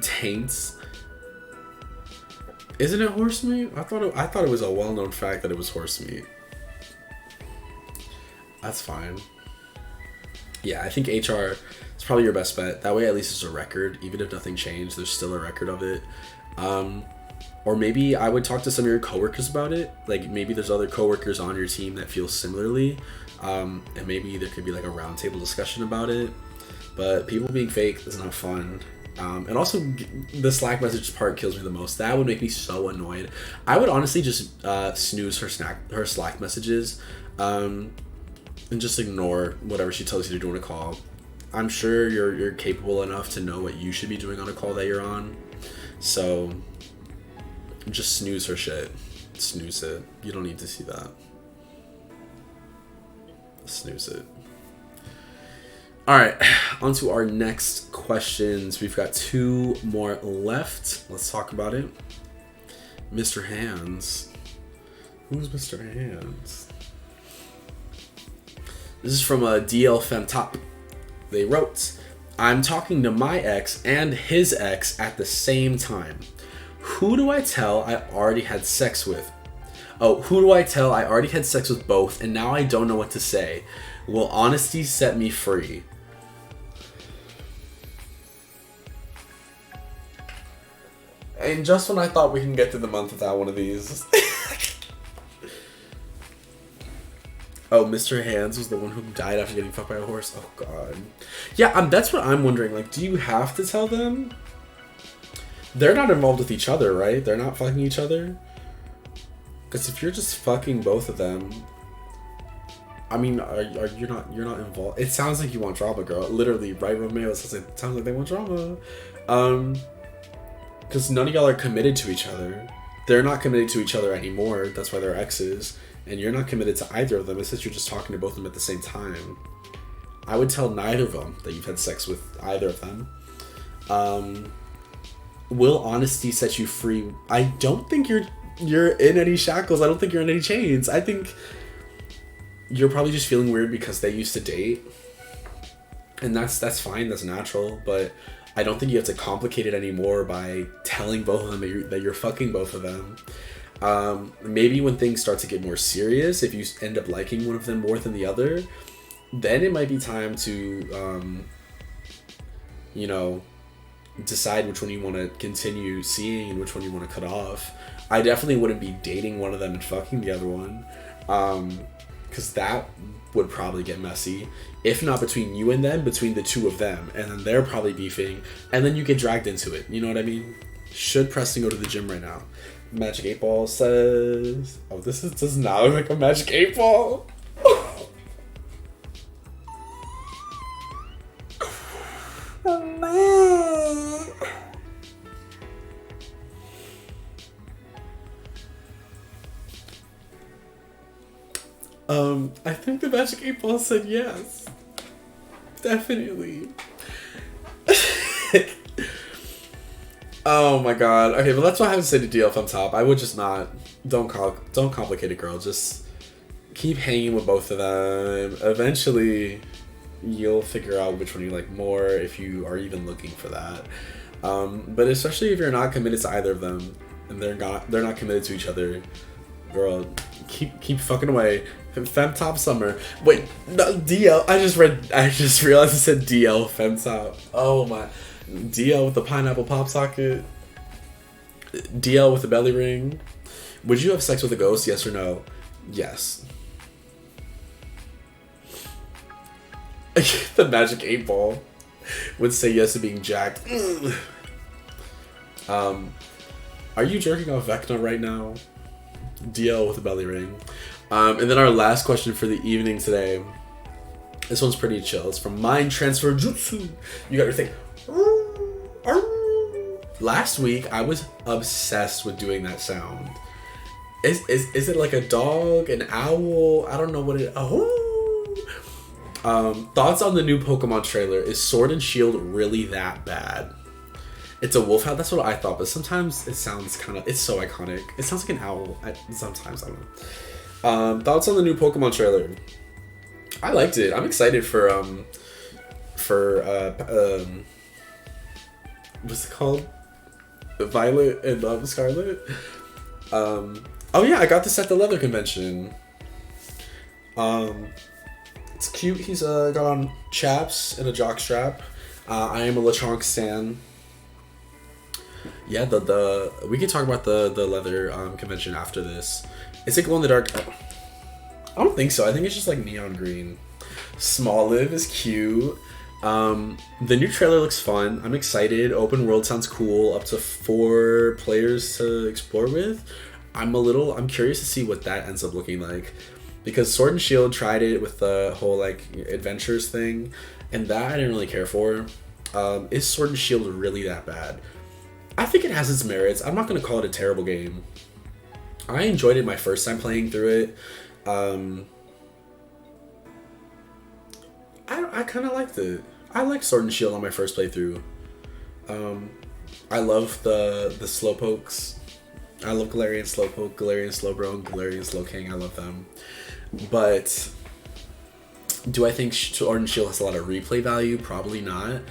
Taints. Isn't it horse meat? I thought it was a well-known fact that it was horse meat. That's fine. Yeah, I think HR is probably your best bet. That way, at least there's a record. Even if nothing changed, there's still a record of it. Or maybe I would talk to some of your coworkers about it. Like maybe there's other coworkers on your team that feel similarly. And maybe there could be like a roundtable discussion about it. But people being fake is not fun. And also the Slack message part kills me the most. That would make me so annoyed. I would honestly just snooze her Slack messages and just ignore whatever she tells you to do on a call. I'm sure you're capable enough to know what you should be doing on a call that you're on. So just snooze her shit. Snooze it. You don't need to see that. Snooze it. All right, on to our next questions. We've got 2 more left. Let's talk about it. Mr. Hands. Who's Mr. Hands? This is from a DL Femtop. They wrote, I'm talking to my ex and his ex at the same time. Who do I tell I already had sex with? Oh, who do I tell I already had sex with both and now I don't know what to say? Will honesty set me free? And just when I thought we can get through the month without one of these. Oh, Mr. Hands was the one who died after getting fucked by a horse. Oh, God. Yeah, that's what I'm wondering. Like, do you have to tell them? They're not involved with each other, right? They're not fucking each other? Because if you're just fucking both of them... I mean, you're not involved? It sounds like you want drama, girl. Literally, right, Romeo? It sounds like they want drama. Because none of y'all are committed to each other. They're not committed to each other anymore. That's why they're exes. And you're not committed to either of them. It's that you're just talking to both of them at the same time. I would tell neither of them that you've had sex with either of them. Will honesty set you free? I don't think you're in any shackles. I don't think you're in any chains. I think you're probably just feeling weird because they used to date. And that's fine. That's natural. But I don't think you have to complicate it anymore by telling both of them that you're fucking both of them. Maybe when things start to get more serious, if you end up liking one of them more than the other, then it might be time to, decide which one you want to continue seeing and which one you want to cut off. I definitely wouldn't be dating one of them and fucking the other one, because that would probably get messy. If not between you and them, between the two of them, and then they're probably beefing, and then you get dragged into it. You know what I mean? Should Preston go to the gym right now? Magic 8 Ball says... Oh, does not look like a Magic 8 Ball. I think the Magic 8 Ball said yes. Definitely. Oh my god. Okay, but that's what I have to say to DL from top. I would just not... Don't complicate it, girl. Just keep hanging with both of them. Eventually, you'll figure out which one you like more if you are even looking for that. But especially if you're not committed to either of them and they're not committed to each other, girl, keep fucking away. Femtop Summer. Wait, no, DL. I just realized it said DL Femtop. Oh my. DL with the pineapple pop socket. DL with the belly ring. Would you have sex with a ghost? Yes or no? Yes. The Magic 8 Ball would say yes to being jacked. Are you jerking off Vecna right now? DL with the belly ring. And then our last question for the evening today. This one's pretty chill. It's from Mind Transfer Jutsu. You got your thing. Last week, I was obsessed with doing that sound. Is it like a dog, an owl? I don't know what it... Thoughts on the new Pokemon trailer. Is Sword and Shield really that bad? It's a wolf hound. That's what I thought, but sometimes it sounds kind of... It's so iconic. It sounds like an owl. Sometimes, I don't know. Thoughts on the new Pokemon trailer. I liked it. I'm excited for what's it called? Violet and Scarlet. Oh yeah, I got this at the leather convention. It's cute. He's got on chaps and a jockstrap. I am a Lechonk stan. Yeah, we can talk about the leather convention after this. Is it glow in the dark? I don't think so. I think it's just like neon green. Small Live is cute. The new trailer looks fun. I'm excited. Open world sounds cool. Up to 4 players to explore with. I'm curious to see what that ends up looking like. Because Sword and Shield tried it with the whole like adventures thing. and that I didn't really care for. Is Sword and Shield really that bad? I think it has its merits. I'm not going to call it a terrible game. I enjoyed it my first time playing through it. I kind of liked it. I liked Sword and Shield on my first playthrough. I love the Slowpokes. I love Galarian Slowpoke, Galarian Slowbro, and Galarian Slowking. I love them. But do I think Sword and Shield has a lot of replay value? Probably not.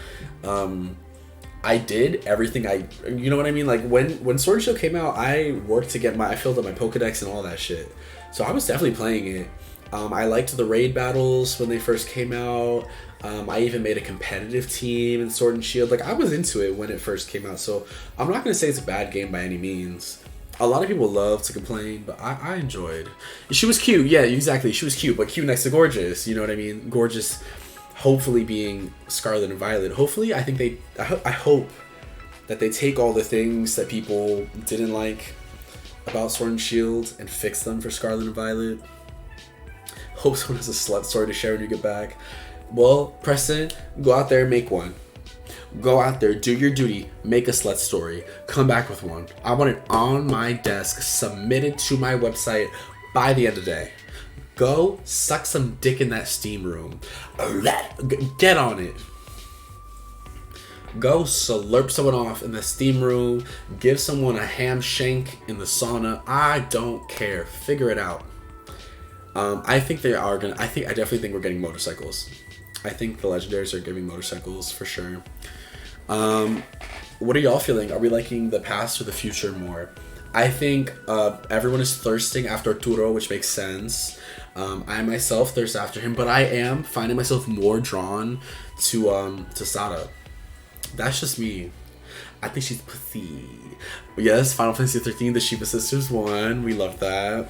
I did everything you know what I mean? Like when Sword and Shield came out, I worked to get I filled up my Pokedex and all that shit. So I was definitely playing it. I liked the raid battles when they first came out. I even made a competitive team in Sword and Shield. Like, I was into it when it first came out. So I'm not going to say it's a bad game by any means. A lot of people love to complain, but I enjoyed. She was cute. Yeah, exactly. She was cute, but cute next to gorgeous. You know what I mean? Gorgeous, hopefully being Scarlet and Violet. Hopefully, I think I hope that they take all the things that people didn't like about Sword and Shield and fix them for Scarlet and Violet. Hope someone has a slut story to share when you get back. Well, Preston, go out there and make one. Go out there, do your duty, make a slut story, come back with one. I want it on my desk, submitted to my website by the end of the day. Go suck some dick in that steam room. Get on it. Go slurp someone off in the steam room. Give someone a ham shank in the sauna. I don't care. Figure it out. I think they are gonna. I definitely think we're getting motorcycles. I think the legendaries are giving motorcycles for sure. What are y'all feeling? Are we liking the past or the future more? I think everyone is thirsting after Arturo, which makes sense. I myself thirst after him, but I am finding myself more drawn to Sada. That's just me. I think she's pussy. Yes, Final Fantasy 13, the Shiba Sisters won. We love that.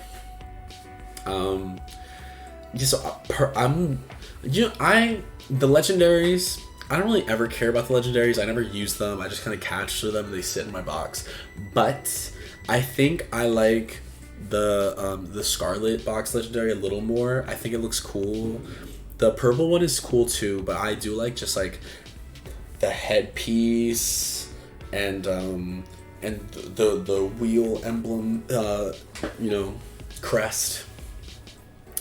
The legendaries, I don't really ever care about the legendaries. I never use them. I just kind of capture them and they sit in my box. But I think I like the Scarlet box legendary a little more. I think it looks cool. The purple one is cool too, but I do like just like the headpiece and the wheel emblem, crest.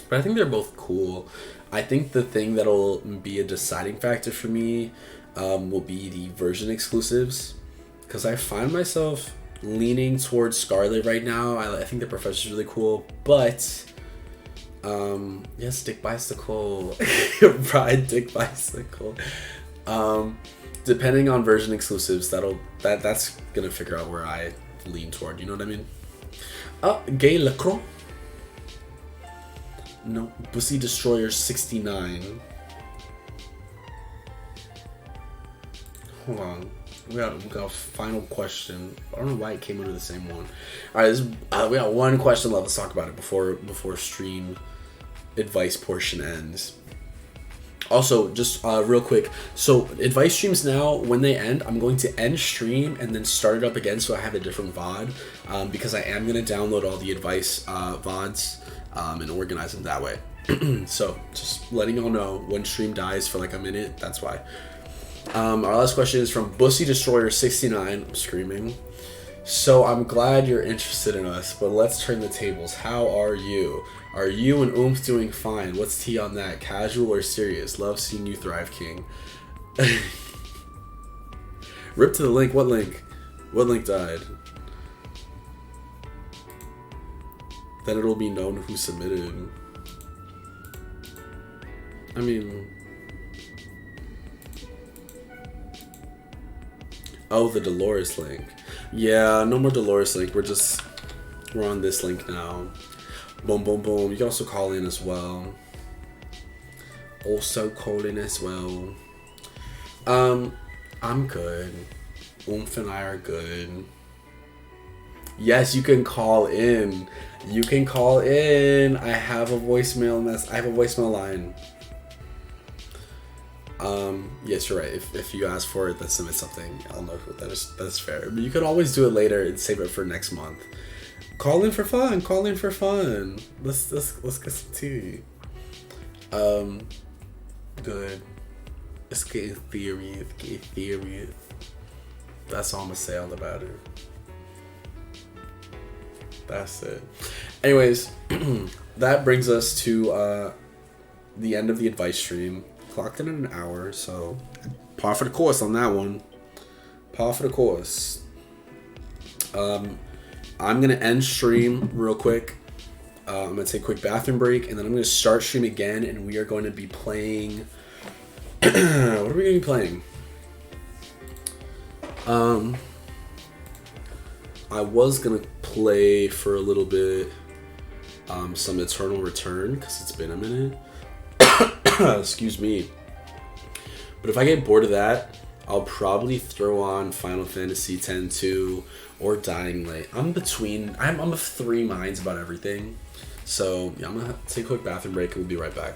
But I think they're both cool. I think the thing that'll be a deciding factor for me will be the version exclusives. Because I find myself leaning towards Scarlet right now. I think the Professor's really cool. But, yes, Dick Bicycle. Ride Dick Bicycle. Depending on version exclusives, that's going to figure out where I lean toward. You know what I mean? Gay Lacroix. No, Bussy Destroyer 69. Hold on. We got a final question. I don't know why it came under the same one. Alright, we got one question left. Let's talk about it before stream advice portion ends. Also, just real quick. So, advice streams now, when they end, I'm going to end stream and then start it up again so I have a different VOD. Because I am going to download all the advice VODs. And organize them that way. So, just letting y'all know when stream dies for like a minute, that's why. Our last question is from Bussy Destroyer 69. I'm screaming. So, I'm glad you're interested in us, but let's turn the tables. How are you? Are you and Oomph doing fine? What's tea on that? Casual or serious? Love seeing you thrive, King. Rip to the link. What link? What link died? Then it'll be known who submitted. I mean... Oh, the Dolores link. Yeah, no more Dolores link. We're on this link now. Boom, boom, boom. You can also call in as well. I'm good. Oomph and I are good. Yes, you can call in. You can call in. I have a voicemail line. Yes, you're right. If you ask for it, then submit something. I'll know who that is. That's fair. But you could always do it later and save it for next month. Call in for fun. Call in for fun. Let's get some tea. Good. It's getting theory. It's getting theory. That's all I'm gonna say all about it. That's it. Anyways, that brings us to the end of the advice stream. Clocked in an hour, so par for the course on that one. Par for the course. I'm gonna end stream real quick. I'm gonna take a quick bathroom break, and then I'm gonna start stream again, and we are going to be playing. What are we gonna be playing? I was gonna play for a little bit some Eternal Return because it's been a minute. Excuse me. But if I get bored of that, I'll probably throw on Final Fantasy X-2 or Dying Light. I'm of three minds about everything. So yeah, I'm gonna take a quick bathroom break and we'll be right back.